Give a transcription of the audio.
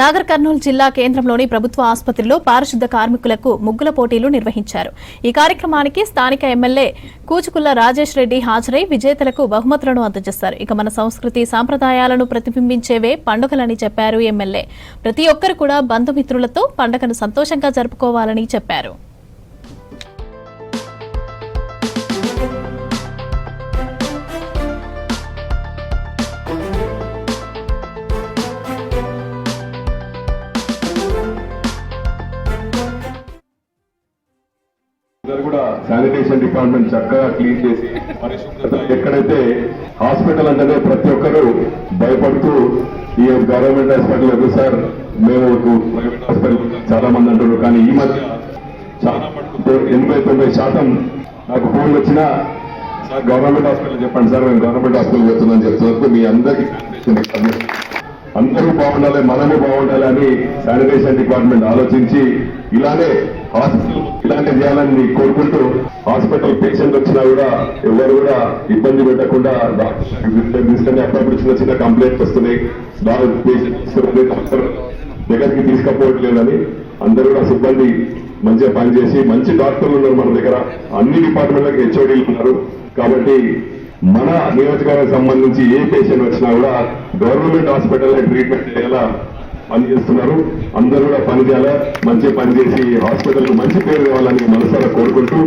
నాగర్ కర్నూలు జిల్లా కేంద్రంలోని ప్రభుత్వ ఆసుపత్రిలో పారిశుద్ధ కార్మికులకు ముగ్గుల పోటీలు నిర్వహించారు. ఈ కార్యక్రమానికి స్థానిక ఎమ్మెల్యే కూచుకుల్ల రాజేష్ రెడ్డి హాజరై విజేతలకు బహుమతులను అందజేశారు. ఇక మన సంస్కృతి సాంప్రదాయాలను ప్రతిబింబించేవే పండుగలని చెప్పారు ఎమ్మెల్యే. ప్రతి ఒక్కరు కూడా బంధుమిత్రులతో పండుగను సంతోషంగా జరుపుకోవాలని చెప్పారు. కూడా శానిటేషన్ డిపార్ట్మెంట్ చక్కగా క్లీన్ చేసి పరిశుభ్రత ఎక్కడైతే హాస్పిటల్ అంటేనే ప్రతి ఒక్కరు భయపడుతూ ఈ గవర్నమెంట్ హాస్పిటల్ ఎదురు సార్ మేము ప్రైవేట్ హాస్పిటల్ చాలా మంది అంటారు. కానీ ఈ మధ్య చాలా మటుకు 80-90% నాకు ఫోన్ వచ్చినా సార్ గవర్నమెంట్ హాస్పిటల్ చెప్పండి సార్, మేము గవర్నమెంట్ హాస్పిటల్ చెప్తుందని చెప్తున్నందుకు మీ అందరికీ అందరూ బాగుండాలి, మనము బాగుండాలి అని శానిటేషన్ డిపార్ట్మెంట్ ఆలోచించి ఇలానే హాస్పిటల్ ఇలాంటి చేయాలని కోరుకుంటూ హాస్పిటల్ పేషెంట్ వచ్చినా కూడా ఎవరు కూడా ఇబ్బంది పెట్టకుండా తీసుకొని అప్పుడప్పుడు చిన్న చిన్న కంప్లైంట్స్ వస్తున్నాయి, డాక్టర్ దగ్గరికి తీసుకపోవట్లేదని అందరూ కూడా సిబ్బంది మంచిగా పనిచేసి మంచి డాక్టర్లు ఉన్నారు మన దగ్గర. అన్ని డిపార్ట్మెంట్లకు హెచ్ఓడీలు ఉన్నారు. కాబట్టి మన నియోజకవర్గానికి సంబంధించి ఏ పేషెంట్ వచ్చినా కూడా గవర్నమెంట్ హాస్పిటల్లో ట్రీట్మెంట్ చేయాలా పనిచేస్తున్నారు. అందరూ కూడా పని చేయాలా, మంచిగా పనిచేసి హాస్పిటల్ మంచి పేరు కావాలని మనసారా కోరుకుంటూ